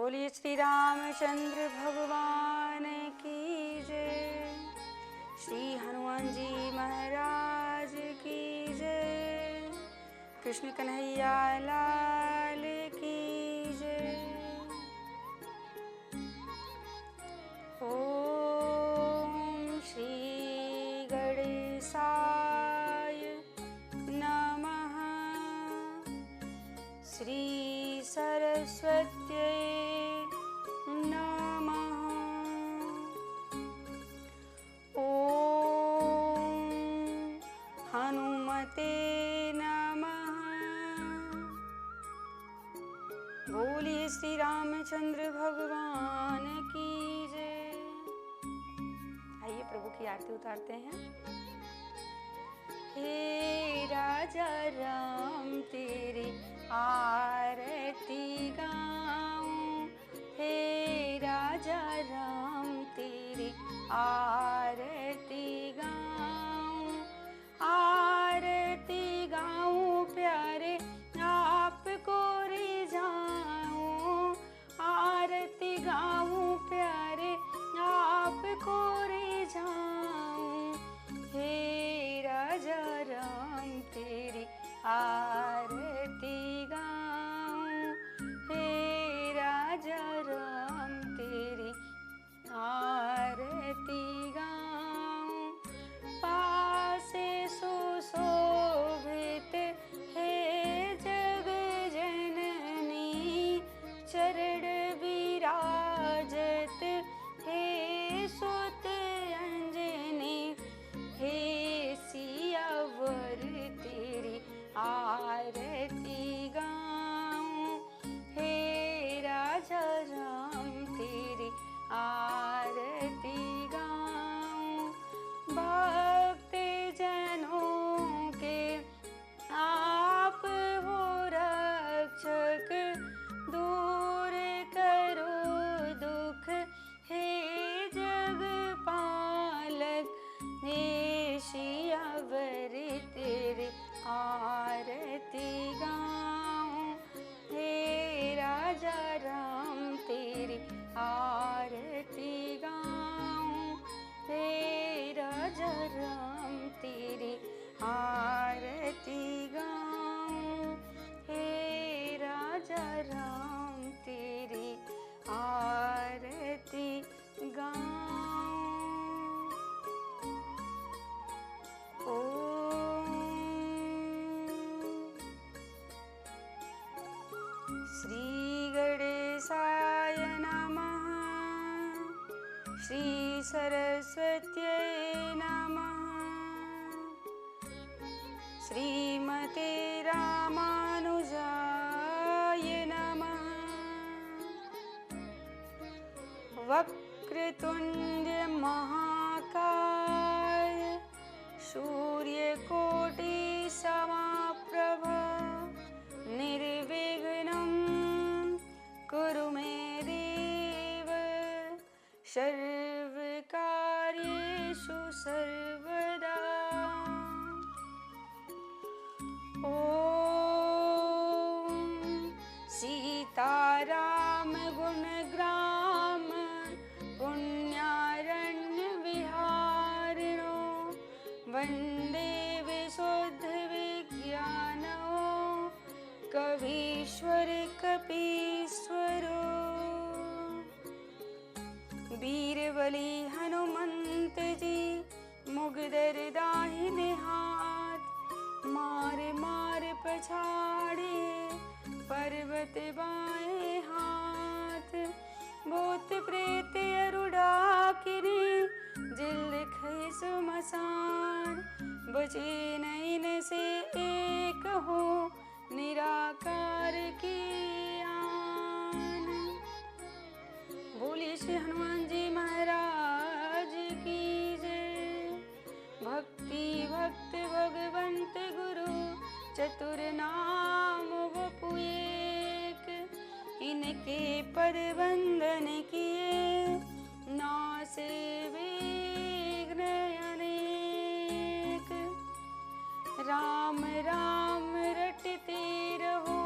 बोलिए श्री रामचंद्र भगवान की जय। श्री हनुमान जी महाराज की जय। कृष्ण कन्हैया लाल की जय। ओम श्री गणेशाय नमः। श्री सरस्वत्यै नमः। ओम हनुमते नमः। बोलिए श्री रामचंद्र भगवान की जय। आइए प्रभु की आरती उतारते हैं। हे राजा राम तेरी आरती गाऊं। हे राजा राम तेरी आरती गाऊं। आरती गाऊं प्यारे आपको रिझाऊं। आरती गाऊं प्यारे आपको रिझाऊं। हे राजा राम तेरी आरती गाऊं। हे राजा राम तेरी आरती गाऊं। पासे सुशोभित हे जग जननी। चरण विराजत हे सुत अंजनी। हे सियावर तेरी आरती गाऊं। हे राजा राम तेरी आरती गाऊं। भक्त जनों के आप हो रक्षक। दूर करो दुख हे जग पालक। हे सियावर तेरी आरती गाऊं। हे राजा राम तेरी आरती गाऊं। हे राजा राम तेरी आरती गाऊं। हे राजा राम तेरी आरती गाऊं। श्री गणेशाय नमः। श्री सरस्वत्यै नमः। श्रीमते रामानुजाय नमः। वक्रतुण्ड महाकाय सूर्यकोटि समप्रभ। निर्विघ्नं कुरु मे देव। सर्वकार्येषु सर्वदा। ओम सीताराम गुणग्राम पुण्यारण्य विहारिणो। वन्दे विशुद्ध विज्ञानो कवीश्वर कपीश्वरो। वीरबली हनुमंत जी मुगदर दाहिने हाथ। मार मार पछाड़े पर्वत बाएं हाथ। भूत प्रेत अरुडाकिनी जिल खै सुमसान। बचे नैन से एक हो निराकार की आन। बोलिए श्री हनुमान जी महाराज की जय। भक्ति भक्त भगवंत गुरु चतुर नाम वपु एक। इनके पद वंदन किए नासे विघ्न अनेक। राम राम रटते रहो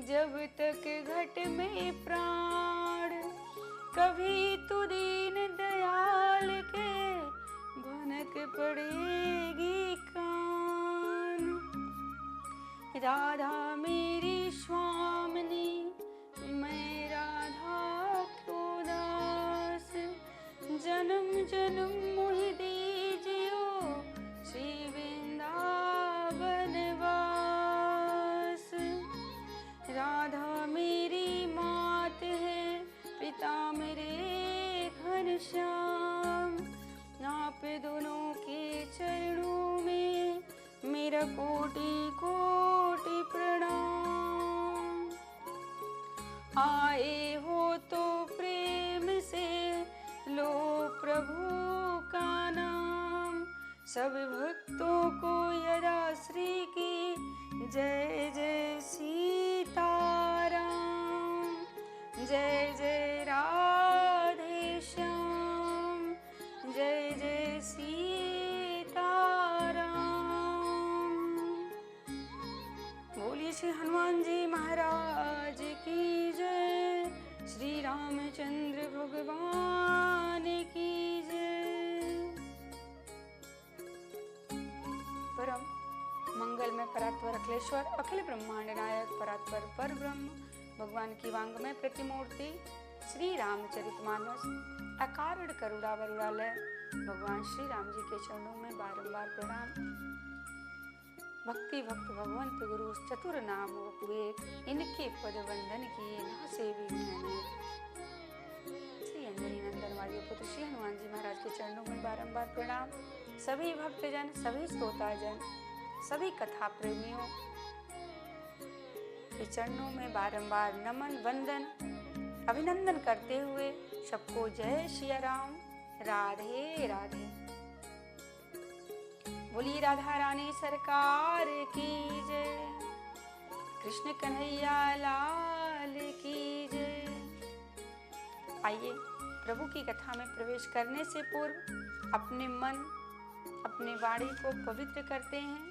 जब तक घट में प्राण। राधा मेरी स्वामिनी, मैं राधा को दास, जन्म जन्म मोहि दीजियो श्री वृंदावन वास। राधा मेरी मात है, पिता मेरे घनश्याम, आप दोनों के चरणों में मेरा कोटि कोटि प्रणाम। आए हो तो प्रेम से लो प्रभु का नाम, सब भक्तों को यदा श्री की जय जय सीताराम, जय जय राधे श्याम, जय जय सीताराम। बोलिए श्री हनुमान जी महाराज की जय, श्री रामचंद्र भगवान की जय। परम मंगलमय परात्पर अखिलेश्वर अखिल ब्रह्मांड नायक परात्पर पर ब्रह्म भगवान की वांगमय प्रतिमूर्ति श्री रामचरितमानस अकारण करुणा वरुणालय भगवान श्री राम जी के चरणों में बारंबार प्रणाम। भक्ति भक्त भगवंत गुरु चतुर नाम हुए, इनके पद वंदन किए ना सेवी मैंने। श्री अंजनी नंदन वाली पुत्र श्री हनुमान जी महाराज के चरणों में बारंबार प्रणाम। सभी भक्तजन, सभी श्रोताजन, सभी कथा प्रेमियों के चरणों में बारंबार नमन वंदन अभिनंदन करते हुए सबको जय सिया राम, राधे राधे। बोलिए राधा रानी सरकार की जय, कृष्ण कन्हैया लाल की जय। आइए प्रभु की कथा में प्रवेश करने से पूर्व अपने मन अपने वाणी को पवित्र करते हैं।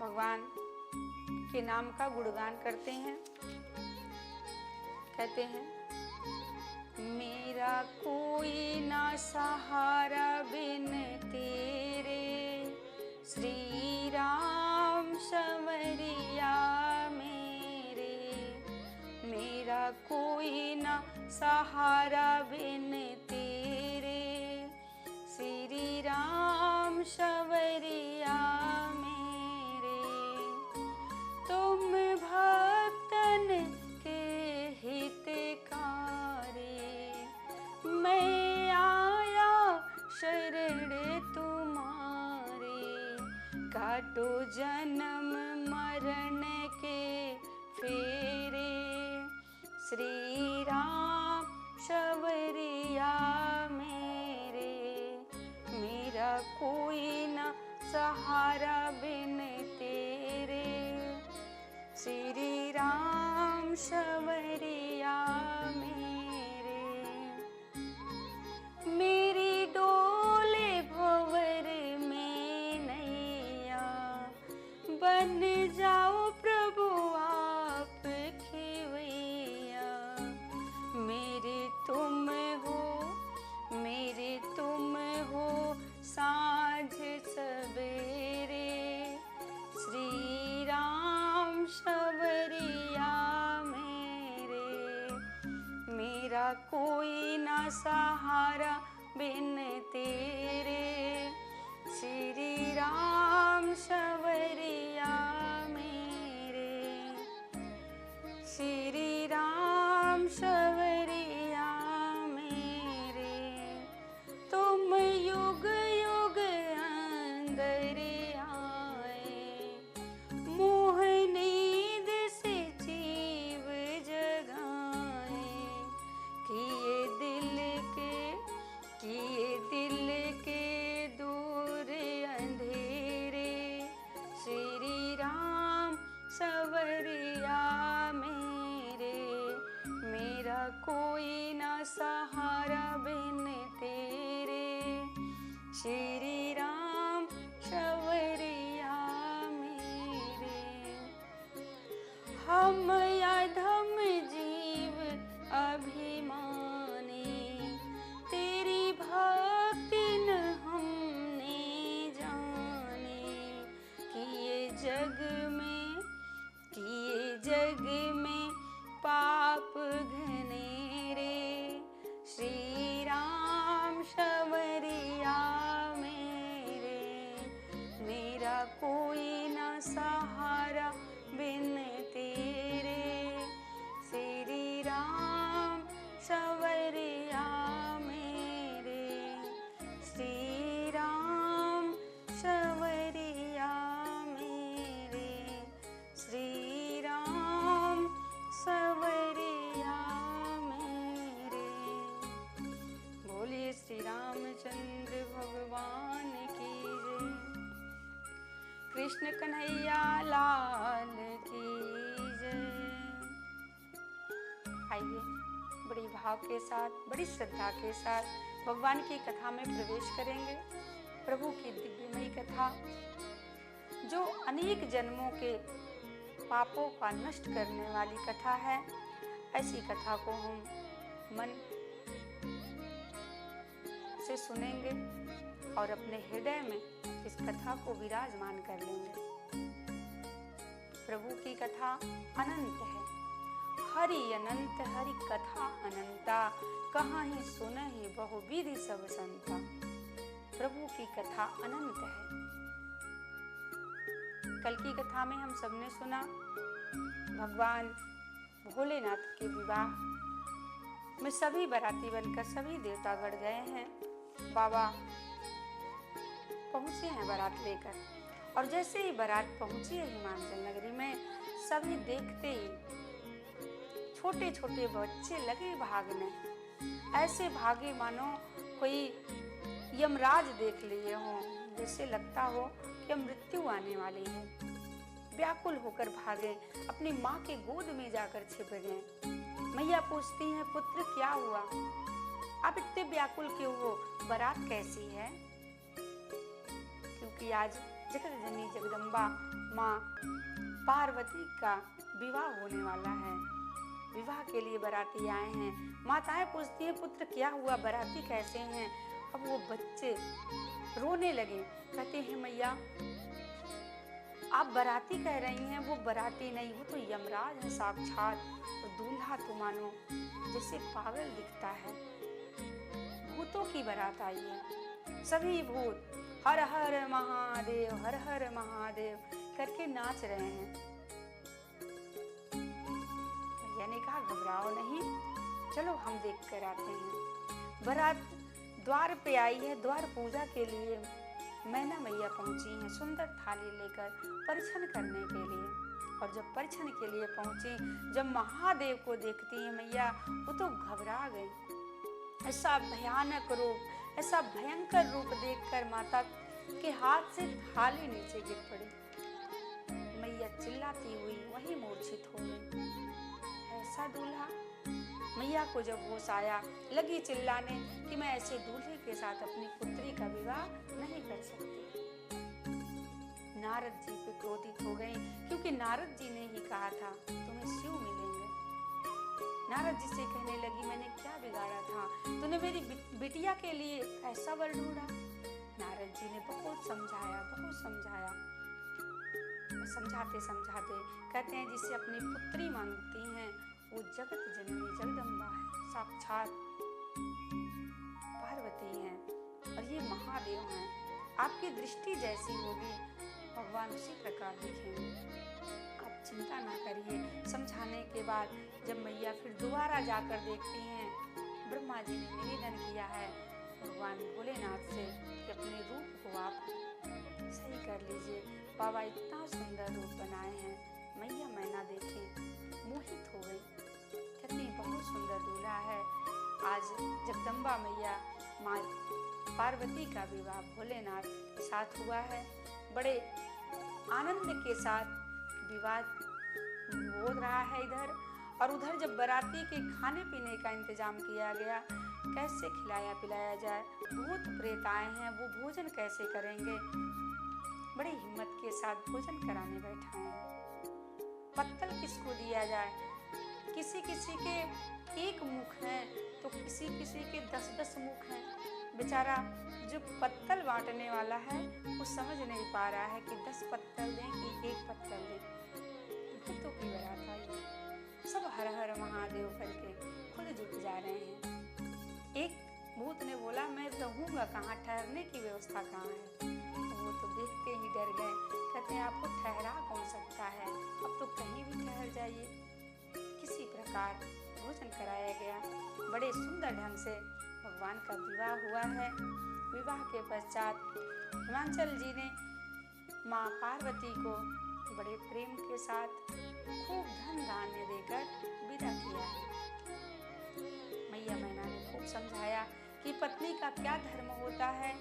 भगवान के नाम का गुणगान करते हैं। कहते हैं, मेरा कोई ना सहारा बिन तेरे, श्री राम संवरिया मेरे। मेरा कोई ना सहारा बिन तेरे, श्री राम संवरिया मेरे। तुम भक्तन के हितकारी, मैं आया शरण तुम्हारे। काटो जन्म मरण के फेरे, श्री राम संवरिया मेरे। मेरा कोई ना सहारा बिन तेरे, श्री राम संवरिया मेरे। मेरी डोले भंवर में नैया, बन जाओ प्रभु आप खेवैया। मेरे तुम हो, मेरे तुम हो साँझ सवेरे, श्री राम संवरिया मेरे। मेरा कोई ना सहारा बिन तेरे, श्री राम संवरिया मेरे। श्री राम संवरिया मेरे। तुम युग युग अंदर आए, मोह नींद से जीव जगाए। किए दिल के दूर अंधेरे, श्री राम संवरिया मेरे। मेरा जग में, किए जग में पाप घनेरे। श्री राम शबरिया मेरे, मेरा कोई न सहारा बिन तेरे। श्री राम शबरिया मेरे, श्री राम शबरिया मेरे, श्री राम शबरिया मेरे। बोलिए श्री रामचंद्र भगवान की जय। कृष्ण कन्हैया लाल की जय। आइए बड़ी भाव के साथ, बड़ी श्रद्धा के साथ भगवान की कथा में प्रवेश करेंगे। प्रभु की दिव्यमयी कथा जो अनेक जन्मों के पापों का नष्ट करने वाली कथा है। ऐसी कथा को हम मन से सुनेंगे और अपने हृदय में इस कथा को विराजमान कर लेंगे। प्रभु की कथा अनंत है, हरि अनंत हरि कथा अनंता, कहाँ ही सुनहि बहुविधि सब संता। प्रभु की कथा अनंत है। कल की कथा में हम सबने सुना भगवान भोलेनाथ के विवाह में सभी बाराती बनकर सभी देवतागण गए हैं। बाबा पहुंचे हैं बारात लेकर, और जैसे ही बारात पहुंची है हिमाचल नगरी में, सभी देखते ही छोटे छोटे बच्चे लगे भागने। ऐसे भागे मानो कोई यमराज देख लिए हो, जैसे लगता हो कि मृत्यु आने वाली है। व्याकुल होकर भागे, अपनी माँ के गोद में जाकर छिप गए। मैया पूछती हैं, पुत्र क्या हुआ, आप इतने व्याकुल क्यों हो, बारात कैसी है? क्योंकि आज जगत जननी जगदम्बा माँ पार्वती का विवाह होने वाला है। विवाह के लिए बाराती आए हैं। माताएं पूछती हैं, पुत्र क्या हुआ, बाराती कैसे हैं? अब वो बच्चे रोने लगे, कहते हैं मैया आप बाराती कह रही हैं, वो बाराती नहीं, वो तो यमराज है साक्षात। और दूल्हा तो मानो जैसे पागल दिखता है। भूतों की बारात आई है। सभी भूत हर हर महादेव, हर हर महादेव करके नाच रहे हैं। भैया ने कहा घबराओ नहीं, चलो हम देख कर आते हैं। बारात द्वार पे आई है। द्वार पूजा के लिए मैना मैया पहुंची हैं, सुंदर थाली लेकर परिछन करने के लिए। और जब परिछन के लिए पहुंची, जब महादेव को देखती हैं मैया, वो तो घबरा गई। ऐसा भयानक रूप, ऐसा भयंकर रूप देखकर माता के हाथ से थाली नीचे गिर पड़ी। मैया चिल्लाती हुई वहीं मूर्छित हो गई। ऐसा दूल्हा? मैया को जब होश आया, लगी चिल्लाने कि मैं ऐसे दूल्हे के साथ अपनी पुत्री का विवाह नहीं कर सकती। नारद जी पे क्रोधित हो गई, क्योंकि नारद जी ने ही कहा था तुम्हें शिव मिलेंगे। नारद जी से कहने लगी, मैंने क्या बिगाड़ा था, तूने मेरी बिटिया के लिए ऐसा वर ढूंढा? नारद जी ने बहुत समझाया, बहुत समझाया। समझाते समझाते कहते हैं, जिससे अपनी पुत्री मांगती हैं वो जगत जननी जगदम्बा है, साक्षात पार्वती हैं और ये महादेव हैं। आपकी दृष्टि जैसी होगी भगवान उसी प्रकार दिखेंगे। आप चिंता ना करिए। समझाने के बाद जब मैया फिर दोबारा जाकर देखती हैं, ब्रह्मा जी ने निवेदन किया है भगवान भोलेनाथ से कि अपने रूप को आप सही कर लीजिए। बाबा इतना सुंदर रूप बनाए हैं। मैया मैना देखें, मोहित हो गई। कितनी बहुत सुंदर दूल्हा है। आज जगदम्बा मैया माँ पार्वती का विवाह भोलेनाथ के साथ हुआ है। बड़े आनंद के साथ विवाह हो रहा है इधर, और उधर जब बाराती के खाने पीने का इंतजाम किया गया, कैसे खिलाया पिलाया जाए। भूत प्रेत आए हैं, वो भोजन कैसे करेंगे। बड़ी हिम्मत के साथ भोजन कराने बैठा है। पत्तल किसको दिया जाए। किसी किसी के एक मुख हैं तो किसी किसी के 10-10 मुख हैं। बेचारा जो पत्तल बांटने वाला है वो समझ नहीं पा रहा है कि 10 पत्तल दें कि एक भूतों की बारात आई। सब हर हर महादेव करके खुद जुट जा रहे हैं। एक भूत ने बोला, मैं रहूंगा कहाँ, ठहरने की व्यवस्था कहाँ है? तो वो तो देखते ही डर गए। कहते हैं, आपको ठहरा कौन सकता है, अब तो कहीं भी ठहर जाइए। किसी प्रकार भोजन कराया गया। बड़े सुंदर ढंग से भगवान का विवाह हुआ है। विवाह के पश्चात हिमाचल जी ने माँ पार्वती को बड़े प्रेम के साथ खूब धन धान्य देकर विदा किया है। मैया मैना ने खूब समझाया कि पत्नी का क्या धर्म होता है,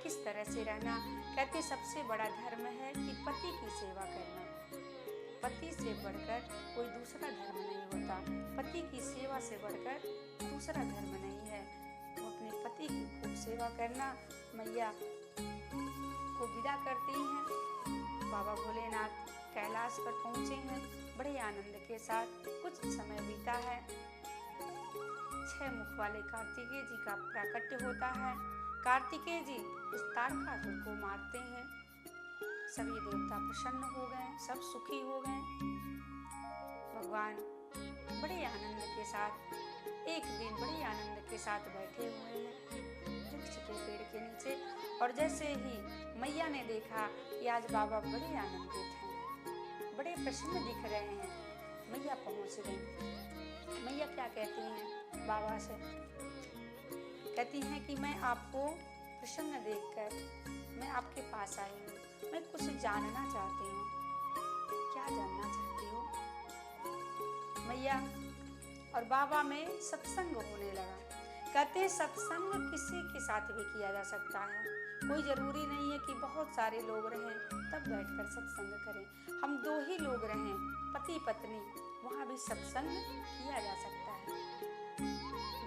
किस तरह से रहना। कहते सबसे बड़ा धर्म है कि पति की सेवा करना। पति से बढ़कर कोई दूसरा धर्म नहीं होता। पति की सेवा से बढ़कर दूसरा धर्म नहीं है। तो अपने पति की खूब सेवा करना। मैया को विदा करती हैं। बाबा भोलेनाथ कैलाश पर पहुंचे हैं बड़े आनंद के साथ। कुछ समय बीता है। 6 मुख वाले कार्तिकेय जी का प्राकट्य होता है। कार्तिकेय जी उस तारकासुर को मारते हैं। सभी देवता प्रसन्न हो गए, सब सुखी हो गए। भगवान बड़े आनंद के साथ एक दिन बड़े आनंद के साथ बैठे हुए हैं वृक्ष के पेड़ के नीचे। और जैसे ही मैया ने देखा कि आज बाबा बड़े आनंदित हैं, बड़े प्रसन्न दिख रहे हैं, मैया पहुंच गई। मैया क्या कहती हैं बाबा से? कहती हैं कि मैं आपको प्रसन्न देखकर मैं आपके पास आई हूँ। मैं कुछ जानना चाहती हूँ। क्या जानना चाहती हो? मैया और बाबा में सत्संग होने लगा। कहते हैं सत्संग किसी के साथ भी किया जा सकता है। कोई जरूरी नहीं है कि बहुत सारे लोग रहें तब बैठकर सत्संग करें। हम 2 ही लोग रहें, पति पत्नी, वहाँ भी सत्संग किया जा सकता है।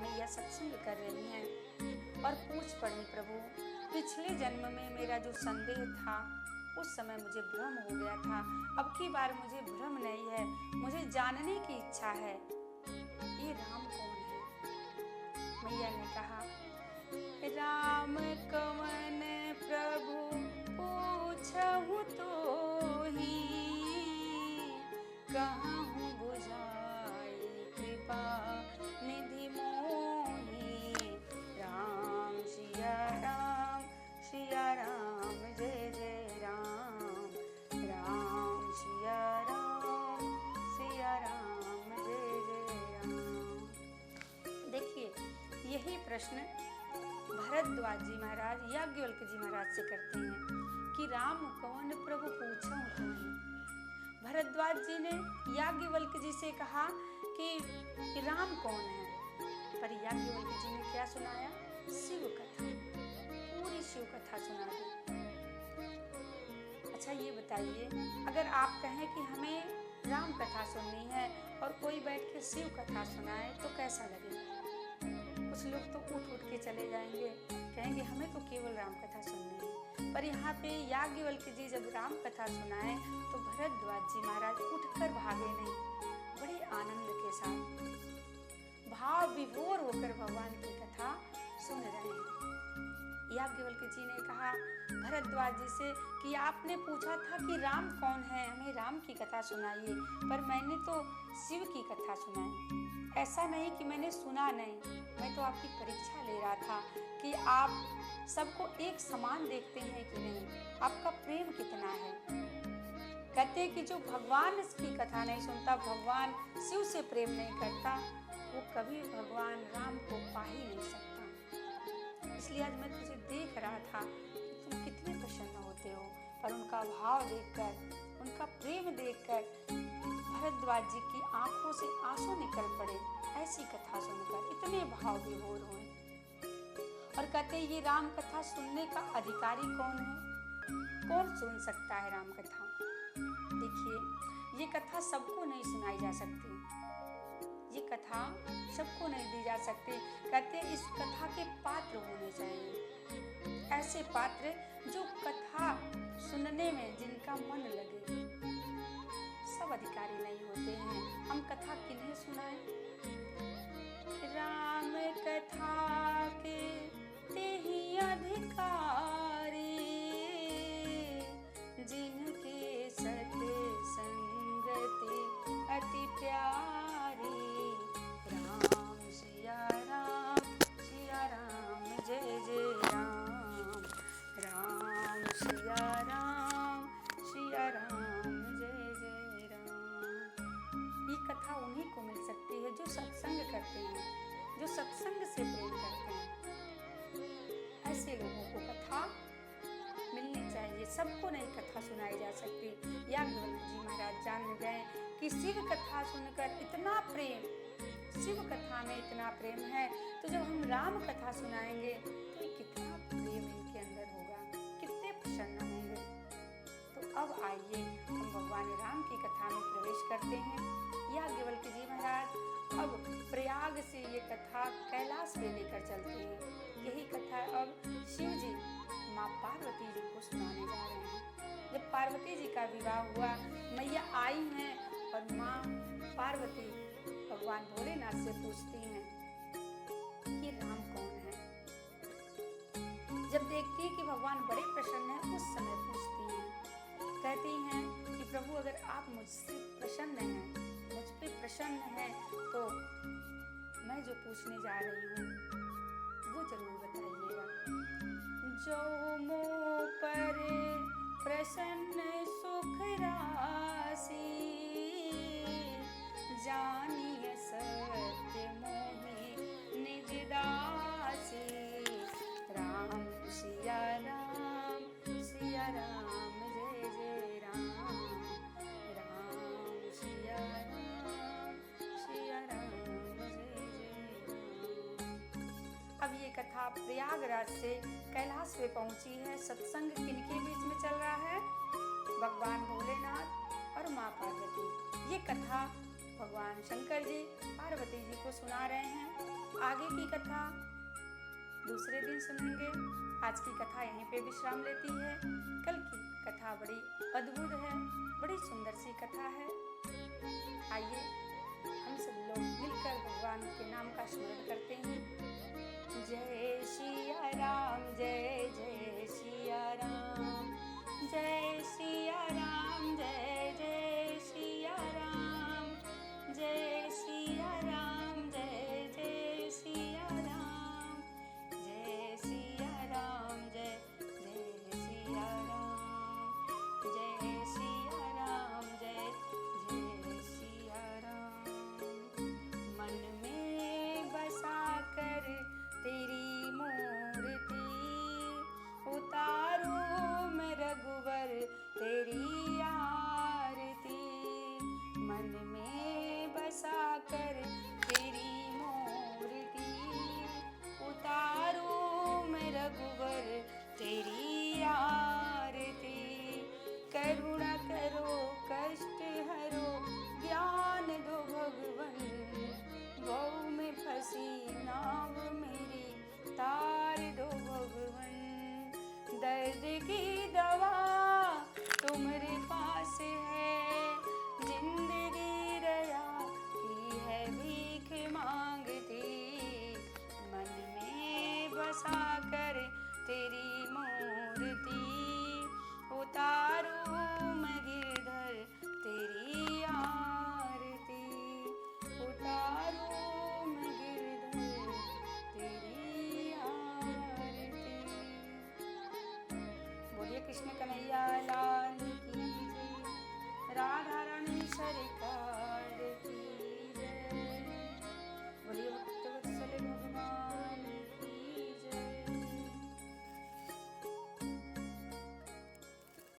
मैया सत्संग कर रही हैं और पूछ पड़ी, प्रभु पिछले जन्म में मेरा जो संदेह था उस समय मुझे भ्रम हो गया था, अब की बार मुझे भ्रम नहीं है, मुझे जानने की इच्छा है, ये राम कौन है? मैया ने कहा, राम कवन प्रभु पूछहु तोहि, कहूँ बुझाई कृपा निधि मोहि। राम सिया राम जय जय राम, राम सिया राम जय जय राम। देखिए यही प्रश्न भरद्वाज जी महाराज याज्ञवल्क्य जी महाराज से करते हैं कि राम कौन प्रभु पूछऊं तुम्हें। भरद्वाज जी ने याज्ञवल्क्य जी से कहा कि राम कौन है, पर याज्ञवल्क्य जी ने क्या सुनाया? शिव कथा, पूरी शिव कथा सुना दी। अच्छा ये बताइए, अगर आप कहें कि हमें राम कथा सुननी है और कोई बैठ के शिव कथा सुनाए तो कैसा लगेगा? कुछ लोग तो उठ के चले जाएंगे, कहेंगे हमें तो केवल राम कथा सुननी है। पर यहाँ पे याज्ञवल्क्य जी जब राम कथा सुनाए तो भरद्वाज जी महाराज उठकर भागे नहीं, बड़े आनंद के साथ भाव विभोर होकर भगवान की कथा सुन रहे हैं। याज्ञवल्क्य जी ने कहा भरद्वाज जी से कि आपने पूछा था कि राम कौन है, हमें राम की कथा सुनाइए, पर मैंने तो शिव की कथा सुनाई। ऐसा नहीं कि मैंने सुना नहीं, मैं तो आपकी परीक्षा ले रहा था कि आप सबको एक समान देखते हैं कि नहीं, आपका प्रेम कितना है। कहते हैं कि जो भगवान की कथा नहीं सुनता, भगवान शिव से प्रेम नहीं करता, वो कभी भगवान राम को पा ही नहीं सकता। इसलिए आज मैं तुझे देख रहा था कि तुम कितने प्रसन्न होते हो, पर उनका भाव देखकर, उनका प्रेम देखकर भरद्वाज जी की आंखों से आंसू निकल पड़े। ऐसी कथा सुनकर इतने भाव विभोर हुए। और कहते हैं ये राम कथा सुनने का अधिकारी कौन है? कौन सुन सकता है राम कथा? देखिए ये कथा सबको नहीं सुनाई जा सकती, ये कथा सबको नहीं दी जा सकती। कहते हैं इस कथा के पात्र होने चाहिए, ऐसे पात्र जो कथा सुनने में जिनका मन लगे। सब अधिकारी नहीं होते हैं, हम कथा किन्हें सुनाएं? राम कथा के तेहि अधिकारी, जिनके सत संगत सत्संग से प्रेम करते हैं। ऐसे लोगों को कथा मिलनी चाहिए। सबको नहीं कथा सुनाई जा सकती। याज्ञवल्क्य जी महाराज जान गए कि शिव कथा सुनकर इतना प्रेम, शिव कथा में इतना प्रेम है, तो जब हम राम कथा सुनाएंगे तो कितना प्रेम इनके अंदर होगा, कितने प्रसन्न होंगे। तो अब आइए हम भगवान राम की कथा में प्रवेश करते हैं। याज्ञवल्क्य जी महाराज अब प्रयाग से ये कथा कैलाश पे लेकर चलते हैं। यही कथा अब शिव जी माँ पार्वती जी को सुनाने जा रहे हैं। जब पार्वती जी का विवाह हुआ, मैया आई हैं और माँ पार्वती भगवान भोलेनाथ से पूछती हैं कि राम कौन है। जब देखती है कि भगवान बड़े प्रसन्न हैं, उस समय पूछती हैं, कहती हैं कि प्रभु अगर आप मुझसे प्रसन्न हैं, मुझ पे प्रसन्न हैं, तो मैं जो पूछने जा रही हूँ वो जरूर बताइएगा। जो मोह पर प्रसन्न सुख राशि, जानिए सत्य मोहि निज दासी। राम सिया राम जय जय राम, राम सिया राम जय जय राम। अब ये कथा प्रयागराज से कैलाश पे पहुंची है। सत्संग किनके बीच में चल रहा है? भगवान भोलेनाथ और माँ पार्वती। ये कथा भगवान शंकर जी पार्वती जी को सुना रहे हैं। आगे की कथा दूसरे दिन सुनेंगे। आज की कथा यहीं पे विश्राम लेती है। कल की कथा बड़ी अद्भुत है, बड़ी सुंदर सी कथा है। आइए हम सब लोग मिलकर भगवान के नाम का स्मरण करते हैं। जय सिया राम जय जय सिया राम, जय सिया राम जय